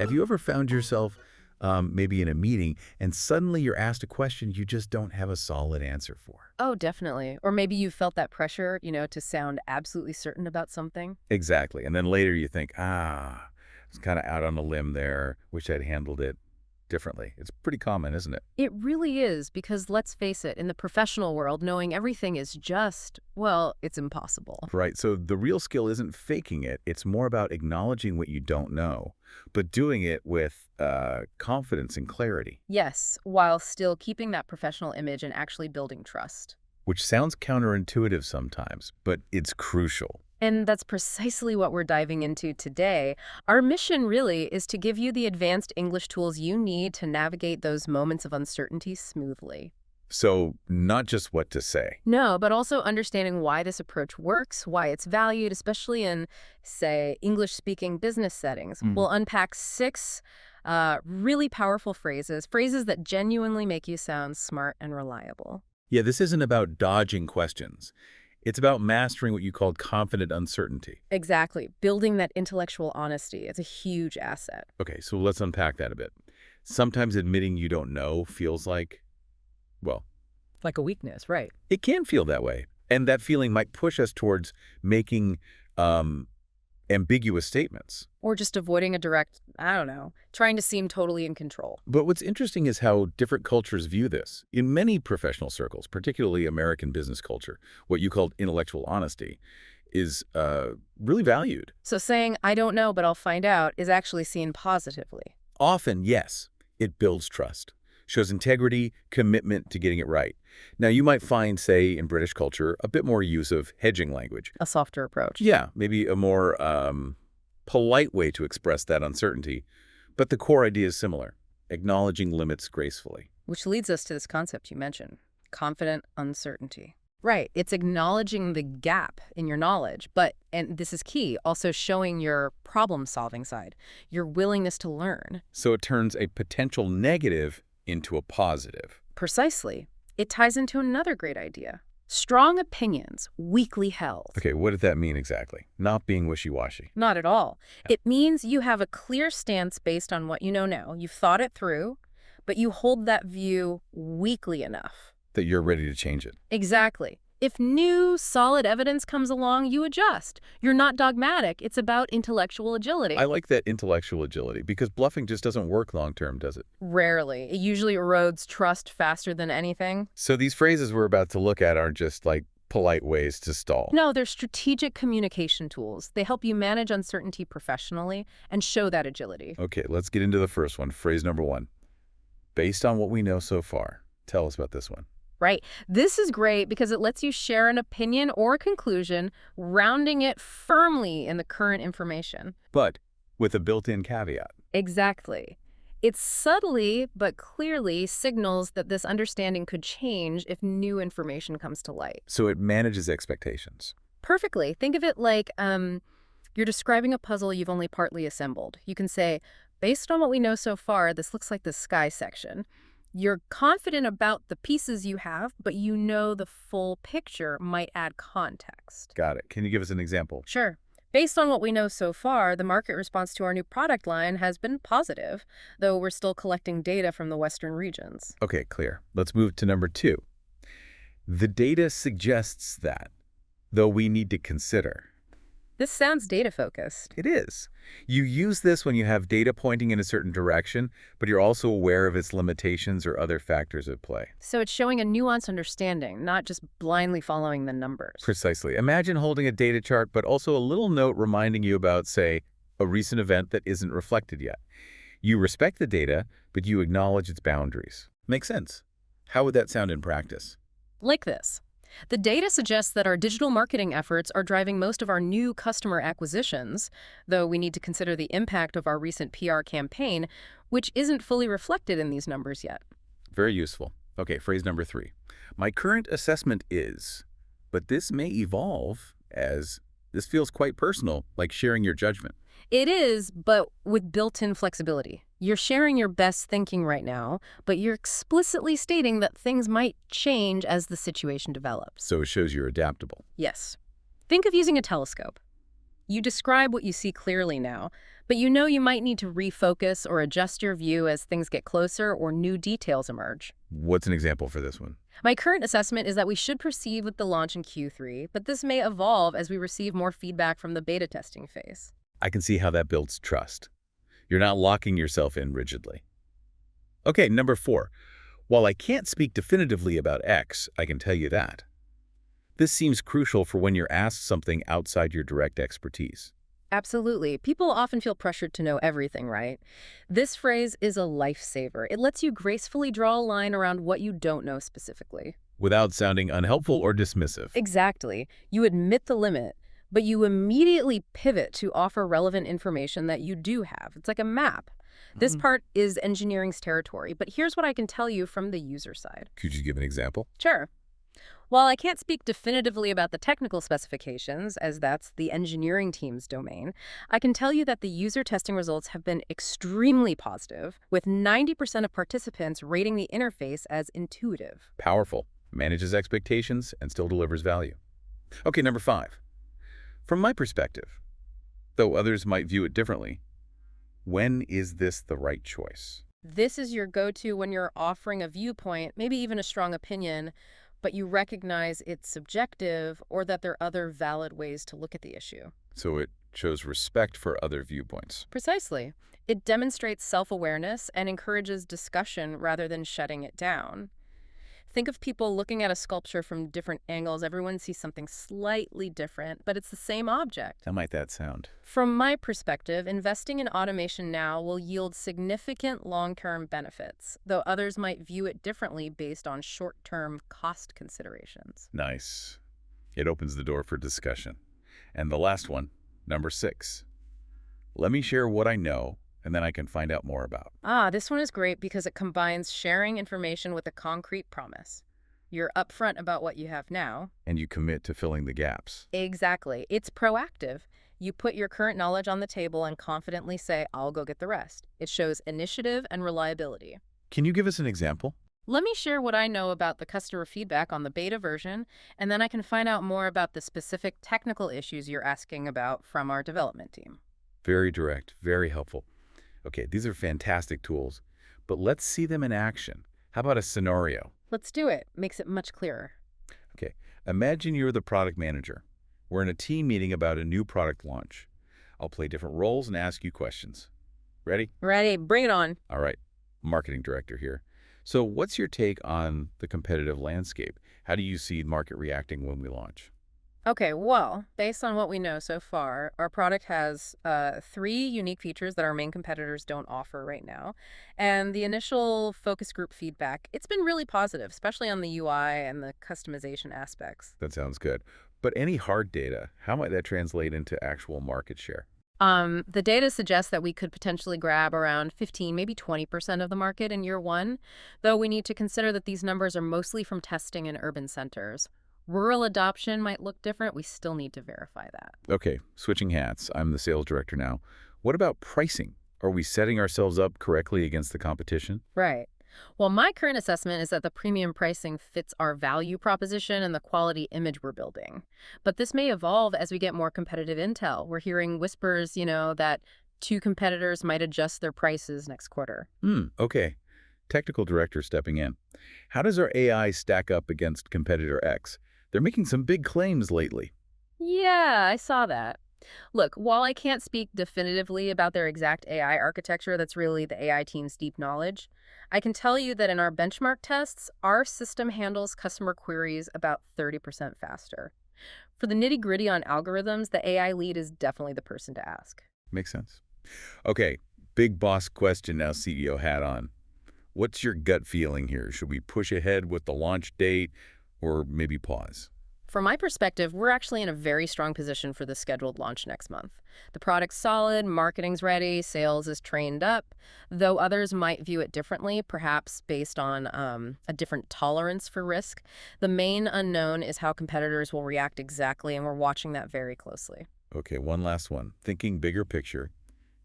Have you ever found yourself maybe in a meeting and suddenly you're asked a question you just don't have a solid answer for? Oh, definitely. Or maybe you felt that pressure, to sound absolutely certain about something. Exactly. And then later you think, it's kind of out on a limb there. Wish I'd handled it differently. It's pretty common, isn't it? It really is, because let's face it, in the professional world, knowing everything is just, well, it's impossible. Right. So the real skill isn't faking it. It's more about acknowledging what you don't know, but doing it with confidence and clarity, Yes, while still keeping that professional image and actually building trust. which sounds counterintuitive sometimes, but it's crucial. And that's precisely what we're diving into today. Our mission really is to give you the advanced English tools you need to navigate those moments of uncertainty smoothly. So not just what to say. No, but also understanding why this approach works, why it's valued, especially in, say, English-speaking business settings. We'll unpack 6 really powerful phrases that genuinely make you sound smart and reliable. Yeah, this isn't about dodging questions. It's about mastering what you called confident uncertainty. Exactly. Building that intellectual honesty is a huge asset. Okay, so let's unpack that a bit. Sometimes admitting you don't know feels like, well, Like a weakness, right? it can feel that way. And that feeling might push us towards making ambiguous statements. Or just avoiding a direct, I don't know, trying to seem totally in control. But what's interesting is how different cultures view this. In many professional circles, particularly American business culture, what you called intellectual honesty is really valued. So saying, I don't know, but I'll find out, is actually seen positively. Often, yes, it builds trust, shows integrity, commitment to getting it right. Now, you might find, say, in British culture, a bit more use of hedging language. A softer approach. Yeah, maybe a more polite way to express that uncertainty. But the core idea is similar, acknowledging limits gracefully. Which leads us to this concept you mentioned, confident uncertainty. Right. It's acknowledging the gap in your knowledge, but, and this is key, also showing your problem-solving side, your willingness to learn. So it turns a potential negative into a positive. Precisely. It ties into another great idea. Strong opinions, weakly held. Okay, what did that mean exactly? Not being wishy-washy. Not at all. It means you have a clear stance based on what you know now. You've thought it through, but you hold that view weakly enough. That you're ready to change it. Exactly. If new, solid evidence comes along, you adjust. You're not dogmatic. It's about intellectual agility. I like that intellectual agility because bluffing just doesn't work long-term, does it? Rarely. It usually erodes trust faster than anything. So these phrases we're about to look at aren't just like polite ways to stall. No, they're strategic communication tools. They help you manage uncertainty professionally and show that agility. Okay, let's get into the first one. Phrase number 1. Based on what we know so far. Tell us about this one. Right. This is great because it lets you share an opinion or a conclusion, rounding it firmly in the current information. But with a built-in caveat. Exactly. It subtly but clearly signals that this understanding could change if new information comes to light. So it manages expectations. Perfectly. Think of it like you're describing a puzzle you've only partly assembled. You can say, based on what we know so far, this looks like the sky section. You're confident about the pieces you have, but you know the full picture might add context. Got it. Can you give us an example? Sure. Based on what we know so far, the market response to our new product line has been positive, though we're still collecting data from the Western regions. Okay, clear. Let's move to number 2. The data suggests that, though we need to consider. This sounds data-focused. It is. You use this when you have data pointing in a certain direction, but you're also aware of its limitations or other factors at play. So it's showing a nuanced understanding, not just blindly following the numbers. Precisely. Imagine holding a data chart, but also a little note reminding you about, say, a recent event that isn't reflected yet. You respect the data, but you acknowledge its boundaries. Makes sense. How would that sound in practice? Like this. The data suggests that our digital marketing efforts are driving most of our new customer acquisitions, though we need to consider the impact of our recent PR campaign, which isn't fully reflected in these numbers yet. Very useful. Okay, phrase number 3. My current assessment is, but this may evolve as this feels quite personal, like sharing your judgment. It is, but with built-in flexibility. You're sharing your best thinking right now, but you're explicitly stating that things might change as the situation develops. So it shows you're adaptable. Yes. Think of using a telescope. You describe what you see clearly now, but you know you might need to refocus or adjust your view as things get closer or new details emerge. What's an example for this one? My current assessment is that we should proceed with the launch in Q3, but this may evolve as we receive more feedback from the beta testing phase. I can see how that builds trust. You're not locking yourself in rigidly. Okay, number 4. While I can't speak definitively about X, I can tell you that. This seems crucial for when you're asked something outside your direct expertise. Absolutely. People often feel pressured to know everything, right? This phrase is a lifesaver. It lets you gracefully draw a line around what you don't know specifically. Without sounding unhelpful or dismissive. Exactly. You admit the limit, but you immediately pivot to offer relevant information that you do have. It's like a map. This part is engineering's territory, but here's what I can tell you from the user side. Could you give an example? Sure. While I can't speak definitively about the technical specifications, as that's the engineering team's domain, I can tell you that the user testing results have been extremely positive, with 90% of participants rating the interface as intuitive. Powerful. Manages expectations and still delivers value. Okay, number 5. From my perspective, though others might view it differently, when is this the right choice? This is your go-to when you're offering a viewpoint, maybe even a strong opinion, but you recognize it's subjective or that there are other valid ways to look at the issue. So it shows respect for other viewpoints. Precisely. It demonstrates self-awareness and encourages discussion rather than shutting it down. Think of people looking at a sculpture from different angles. Everyone sees something slightly different, but it's the same object. How might that sound? From my perspective, investing in automation now will yield significant long-term benefits, though others might view it differently based on short-term cost considerations. Nice. It opens the door for discussion. And the last one, number 6. Let me share what I know, and then I can find out more about. This one is great because it combines sharing information with a concrete promise. You're upfront about what you have now. And you commit to filling the gaps. Exactly. It's proactive. You put your current knowledge on the table and confidently say, I'll go get the rest. It shows initiative and reliability. Can you give us an example? Let me share what I know about the customer feedback on the beta version, and then I can find out more about the specific technical issues you're asking about from our development team. Very direct, very helpful. Okay, these are fantastic tools, but let's see them in action. How about a scenario? Let's do it. Makes it much clearer. Okay, imagine you're the product manager. We're in a team meeting about a new product launch. I'll play different roles and ask you questions. Ready? Ready. Bring it on. All right, marketing director here. So what's your take on the competitive landscape? How do you see the market reacting when we launch? Okay, well, based on what we know so far, our product has 3 unique features that our main competitors don't offer right now. And the initial focus group feedback, it's been really positive, especially on the UI and the customization aspects. That sounds good. But any hard data, how might that translate into actual market share? The data suggests that we could potentially grab around 15, maybe 20% of the market in year 1, though we need to consider that these numbers are mostly from testing in urban centers. Rural adoption might look different. We still need to verify that. Okay, switching hats. I'm the sales director now. What about pricing? Are we setting ourselves up correctly against the competition? Right. Well, my current assessment is that the premium pricing fits our value proposition and the quality image we're building. But this may evolve as we get more competitive intel. We're hearing whispers, that 2 competitors might adjust their prices next quarter. Okay. Technical director stepping in. How does our AI stack up against competitor X? They're making some big claims lately. Yeah, I saw that. Look, while I can't speak definitively about their exact AI architecture, that's really the AI team's deep knowledge, I can tell you that in our benchmark tests, our system handles customer queries about 30% faster. For the nitty-gritty on algorithms, the AI lead is definitely the person to ask. Makes sense. Okay, big boss question now, CEO hat on. What's your gut feeling here? Should we push ahead with the launch date or maybe pause? From my perspective, we're actually in a very strong position for the scheduled launch next month. The product's solid, marketing's ready, sales is trained up, though others might view it differently, perhaps based on a different tolerance for risk. The main unknown is how competitors will react exactly, and we're watching that very closely. Okay, one last one. Thinking bigger picture.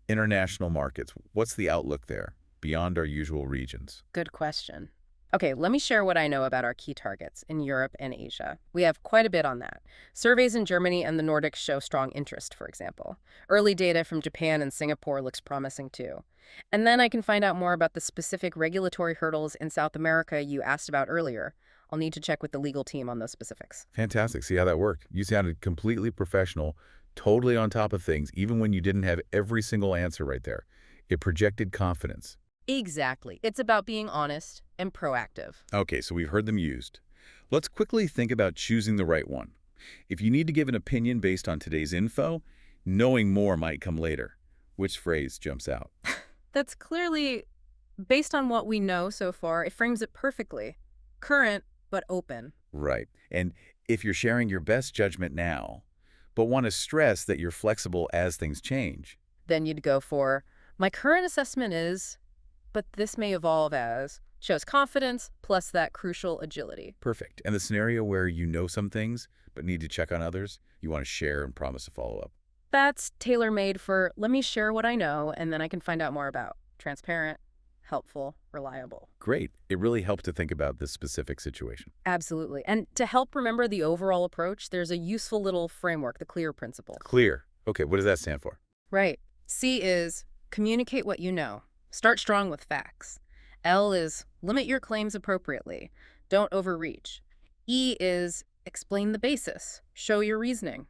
International markets. What's the outlook there, beyond our usual regions? Good question. Okay, let me share what I know about our key targets in Europe and Asia. We have quite a bit on that. Surveys in Germany and the Nordics show strong interest, for example. Early data from Japan and Singapore looks promising too. And then I can find out more about the specific regulatory hurdles in South America you asked about earlier. I'll need to check with the legal team on those specifics. Fantastic. See how that worked? You sounded completely professional, totally on top of things, even when you didn't have every single answer right there. It projected confidence. Exactly. It's about being honest and proactive. Okay, so we've heard them used. Let's quickly think about choosing the right one. If you need to give an opinion based on today's info, knowing more might come later. Which phrase jumps out? That's clearly, based on what we know so far, it frames it perfectly. Current, but open. Right. And if you're sharing your best judgment now, but want to stress that you're flexible as things change. Then you'd go for, my current assessment is, but this may evolve as, shows confidence plus that crucial agility. Perfect. And the scenario where you know some things, but need to check on others, you want to share and promise to follow up. That's tailor-made for, let me share what I know and then I can find out more about. Transparent, helpful, reliable. Great. It really helped to think about this specific situation. Absolutely. And to help remember the overall approach, there's a useful little framework, the CLEAR principle. Clear. Okay, what does that stand for? Right. C is communicate what you know. Start strong with facts. L is limit your claims appropriately. Don't overreach. E is explain the basis. Show your reasoning.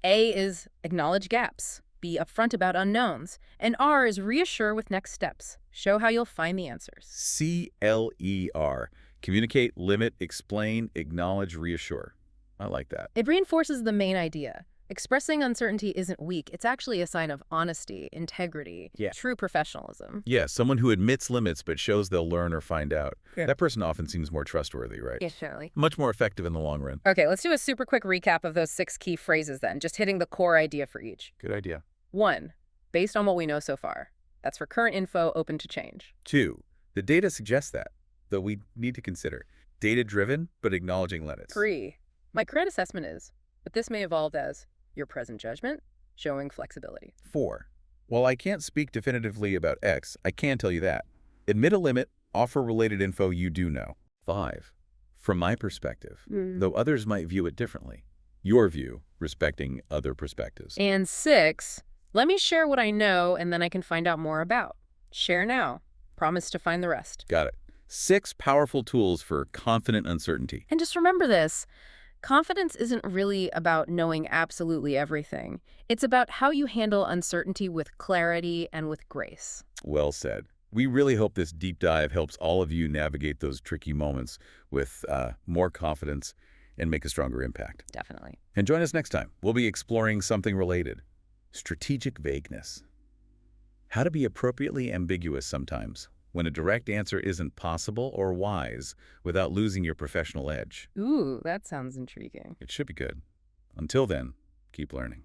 A is acknowledge gaps. Be upfront about unknowns. And R is reassure with next steps. Show how you'll find the answers. CLER. Communicate, limit, explain, acknowledge, reassure. I like that. It reinforces the main idea. Expressing uncertainty isn't weak. It's actually a sign of honesty, integrity, true professionalism. Yeah, someone who admits limits but shows they'll learn or find out. Yeah. That person often seems more trustworthy, right? Yes, surely. Much more effective in the long run. Okay, let's do a super quick recap of those 6 key phrases then, just hitting the core idea for each. Good idea. 1, based on what we know so far. That's for current info, open to change. 2, the data suggests that, though we need to consider. Data-driven, but acknowledging limits. 3, my current assessment is, but this may evolve as your present judgment, showing flexibility. 4, while I can't speak definitively about X, I can tell you that. Admit a limit, offer related info you do know. 5, from my perspective, though others might view it differently. Your view, respecting other perspectives. And 6, let me share what I know and then I can find out more about. Share now. Promise to find the rest. Got it. 6 powerful tools for confident uncertainty. And just remember this. Confidence isn't really about knowing absolutely everything. It's about how you handle uncertainty with clarity and with grace. Well said. We really hope this deep dive helps all of you navigate those tricky moments with more confidence and make a stronger impact. Definitely. And join us next time. We'll be exploring something related. Strategic vagueness. How to be appropriately ambiguous sometimes when a direct answer isn't possible or wise without losing your professional edge. Ooh, that sounds intriguing. It should be good. Until then, keep learning.